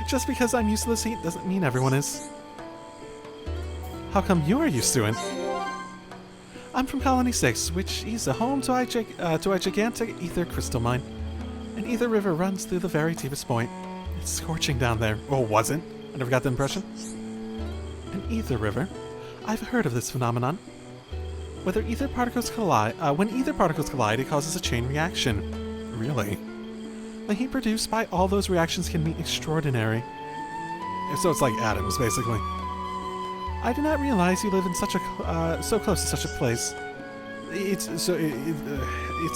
Just because I'm used to this heat doesn't mean everyone is. How come you are used to it? I'm from Colony 6, which is a home to a gigantic ether crystal mine. An ether river runs through the very deepest point. It's scorching down there. Oh, was it? I never got the impression. An ether river? I've heard of this phenomenon. When ether particles collide, it causes a chain reaction. Really? The heat produced by all those reactions can be extraordinary. So it's like atoms, basically. I did not realize you live in such a so close to such a place. It's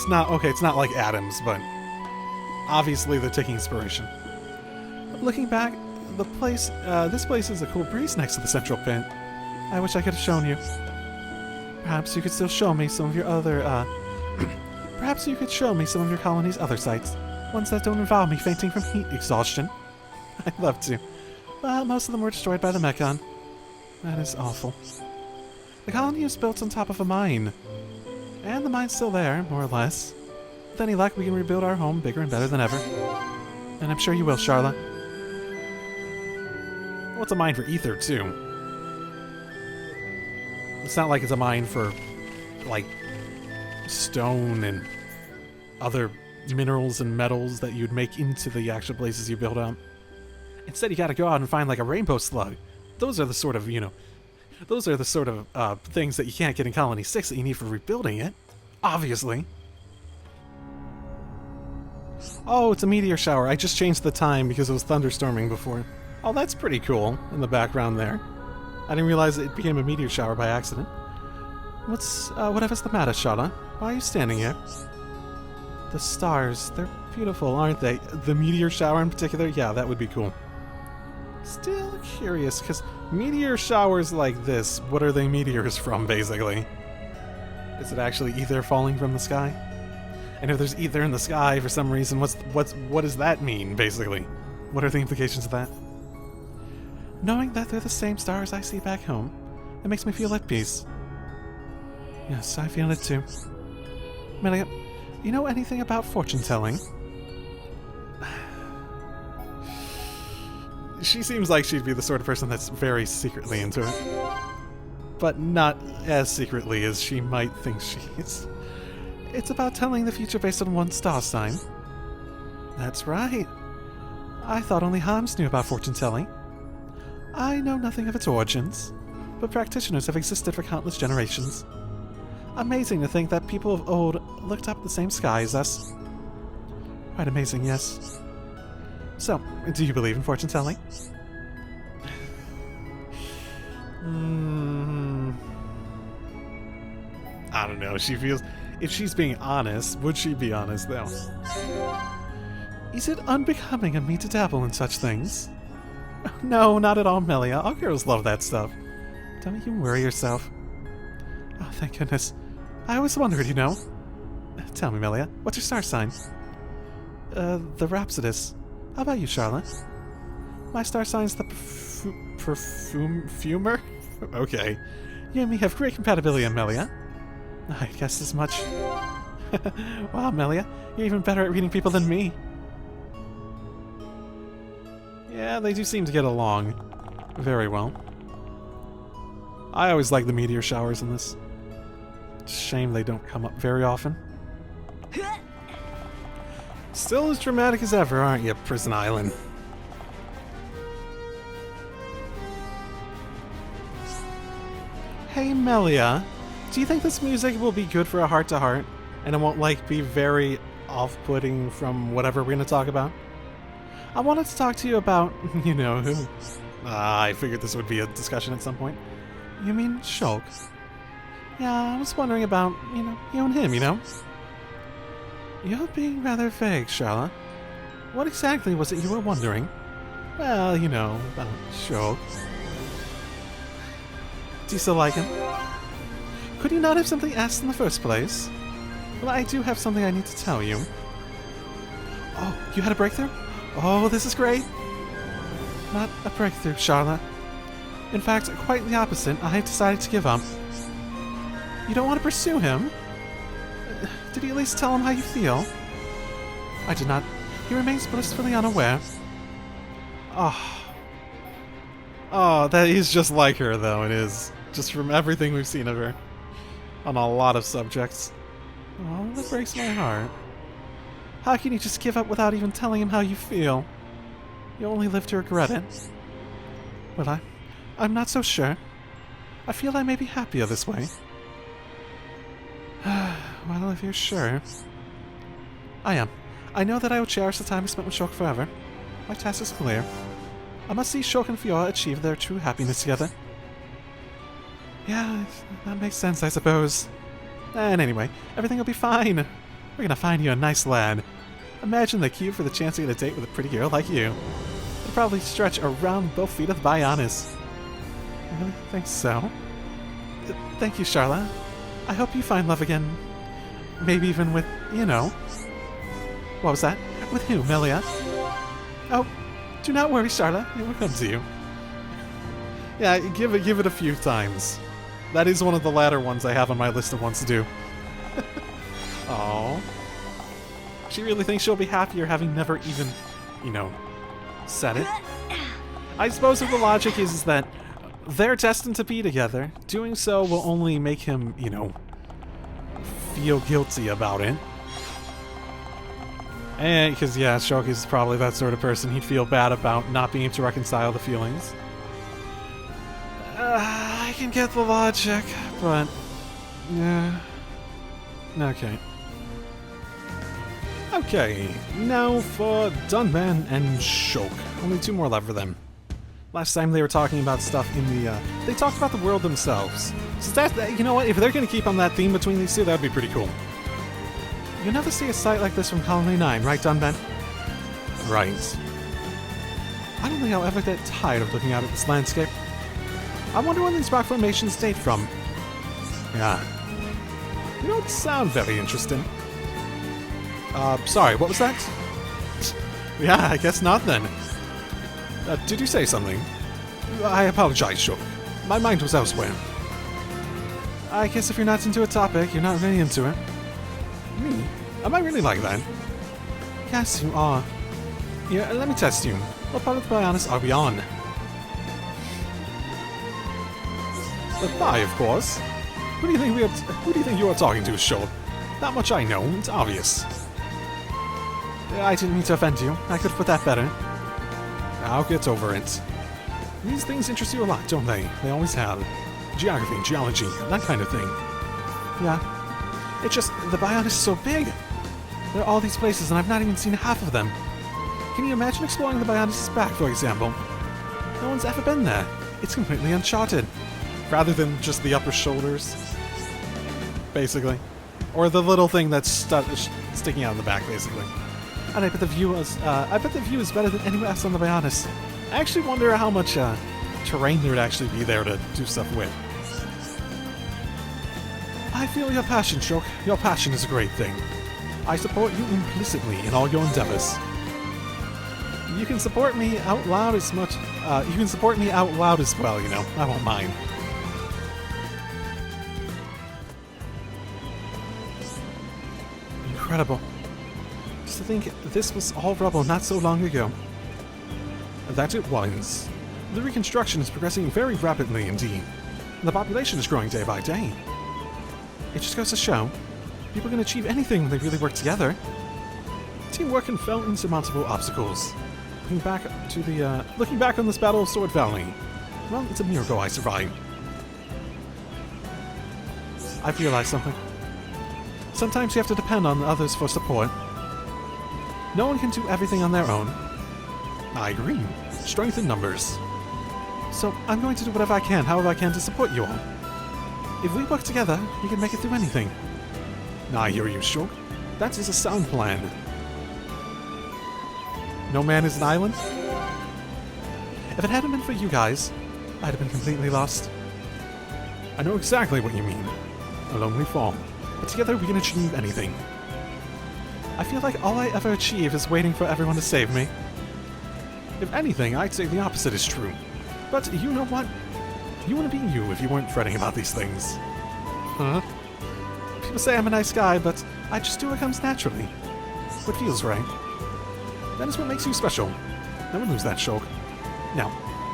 not okay. It's not like atoms, but obviously they're taking inspiration. Looking back, this place is a cool breeze next to the central pit. I wish I could have shown you. Perhaps you could still show me some of your other. Perhaps you could show me some of your colony's other sites, ones that don't involve me fainting from heat exhaustion. I'd love to, but most of them were destroyed by the Mechon. That is awful. The colony is built on top of a mine. And the mine's still there, more or less. With any luck, we can rebuild our home bigger and better than ever. And I'm sure you will, Sharla. Well, it's a mine for ether, too. It's not like it's a mine for, like, stone and other minerals and metals that you'd make into the actual places you build up. Instead, you gotta go out and find, like, a rainbow slug. Those are the sort of, things that you can't get in Colony 6 that you need for rebuilding it. Obviously. Oh, it's a meteor shower. I just changed the time because it was thunderstorming before. Oh, that's pretty cool in the background there. I didn't realize it became a meteor shower by accident. Whatever's the matter, Sharla? Why are you standing here? The stars, they're beautiful, aren't they? The meteor shower in particular? Yeah, that would be cool. Still curious, because meteor showers like this, what are they meteors from, basically? Is it actually ether falling from the sky? And if there's ether in the sky for some reason, what does that mean, basically? What are the implications of that? Knowing that they're the same stars I see back home, it makes me feel at peace. Yes, I feel it too. Melia, you know anything about fortune-telling? She seems like she'd be the sort of person that's very secretly into it. But not as secretly as she might think she is. It's about telling the future based on one star sign. That's right. I thought only Hams knew about fortune-telling. I know nothing of its origins, but practitioners have existed for countless generations. Amazing to think that people of old looked up at the same sky as us. Quite amazing, yes. So, do you believe in fortune-telling? I don't know. She feels... If she's being honest, would she be honest, though? Is it unbecoming of me to dabble in such things? No, not at all, Melia. All girls love that stuff. Don't you worry yourself. Oh, thank goodness. I always wondered, you know. Tell me, Melia, what's your star sign? The Rhapsodist. How about you, Sharla? My star sign's the Perfumer? Okay. You and me have great compatibility, Melia. I guess as much. Wow, Melia, you're even better at reading people than me. Yeah, they do seem to get along very well. I always like the meteor showers in this. Shame they don't come up very often. Still as dramatic as ever, aren't you, Prison Island? Hey, Melia. Do you think this music will be good for a heart-to-heart? And it won't, like, be very off-putting from whatever we're gonna talk about? I wanted to talk to you about... you know who. I figured this would be a discussion at some point. You mean Shulk? Yeah, I was wondering about, you and him, you know? You're being rather vague, Sharla. What exactly was it you were wondering? Well, you know, about Shulk. Do you still like him? Could you not have simply asked in the first place? Well, I do have something I need to tell you. Oh, you had a breakthrough? Oh, this is great! Not a breakthrough, Sharla. In fact, quite the opposite. I have decided to give up. You don't want to pursue him? Did you at least tell him how you feel? I did not. He remains blissfully unaware. Oh, that is just like her, though, it is. Just from everything we've seen of her. On a lot of subjects. Oh, that breaks my heart. How can you just give up without even telling him how you feel? You only live to regret it. Well, I'm not so sure. I feel I may be happier this way. Well, if you're sure. I am. I know that I will cherish the time I spent with Shulk forever. My task is clear. I must see Shulk and Fiora achieve their true happiness together. Yeah, that makes sense, I suppose. And anyway, everything will be fine. We're gonna find you a nice lad. Imagine the queue for the chance to get a date with a pretty girl like you. It'll probably stretch around both feet of the Bionis. I really think so. Thank you, Sharla. I hope you find love again. Maybe even with, you know... What was that? With who, Melia? Oh, do not worry, Sharla. It will come to you. Yeah, give it a few times. That is one of the latter ones I have on my list of ones to do. Oh, she really thinks she'll be happier having never even, said it. I suppose if the logic is that they're destined to be together, doing so will only make him, feel guilty about it. And, because, yeah, Shulk is probably that sort of person. He'd feel bad about not being able to reconcile the feelings. I can get the logic, but... yeah. Okay. Okay, now for Dunban and Shulk. Only two more left for them. Last time they were talking about stuff in the, they talked about the world themselves. So that, you know what, if they're gonna keep on that theme between these two, that'd be pretty cool. You never see a sight like this from Colony 9, right, Dunban? Right. I don't think I'll ever get tired of looking out at this landscape. I wonder when these rock formations date from. Yeah. You don't sound very interesting. Sorry, what was that? Yeah, I guess not then. Did you say something? I apologize, Shulk. My mind was elsewhere. I guess if you're not into a topic, you're not really into it. Me? Am I really like that? Yes, you are. Here, let me test you. What part of the Bionis are we on? The thigh, of course. Who do you think you are talking to, Shulk? That much I know, it's obvious. I didn't mean to offend you. I could have put that better. I'll get over it. These things interest you a lot, don't they? They always have. Geography, geology, that kind of thing. Yeah. It's just, the Bionis is so big. There are all these places and I've not even seen half of them. Can you imagine exploring the Bionis' back, for example? No one's ever been there. It's completely uncharted. Rather than just the upper shoulders. Basically. Or the little thing that's sticking out in the back, basically. And I bet the view is better than anywhere else on the Bionis. I actually wonder how much terrain there would actually be there to do stuff with. I feel your passion, Shulk. Your passion is a great thing. I support you implicitly in all your endeavors. You can support me out loud as much. You can support me out loud as well. You know, I won't mind. Incredible. Just to think, this was all rubble not so long ago. That it was. The reconstruction is progressing very rapidly indeed. And the population is growing day by day. It just goes to show, people can achieve anything when they really work together. Teamwork can fell insurmountable obstacles. Looking back on this battle of Sword Valley, well, it's a miracle I survived. I've realized something. Sometimes you have to depend on others for support. No one can do everything on their own. I agree. Strength in numbers. So, I'm going to do whatever I can, however I can, to support you all. If we work together, we can make it through anything. I hear you, Shulk. That is a sound plan. No man is an island? If it hadn't been for you guys, I'd have been completely lost. I know exactly what you mean. A lonely fall. But together we can achieve anything. I feel like all I ever achieve is waiting for everyone to save me. If anything, I'd say the opposite is true. But you know what? You wouldn't be you if you weren't fretting about these things. Huh? People say I'm a nice guy, but I just do what comes naturally. What feels right. That is what makes you special. Never lose that, Shulk. Now,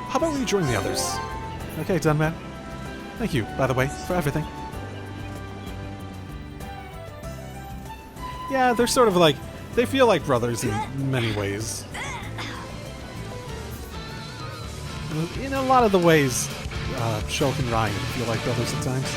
how about we join the others? Okay, Dunban. Thank you, by the way, for everything. Yeah, they're sort of like... They feel like brothers in many ways. In a lot of the ways, Shulk and Reyn feel like brothers at times.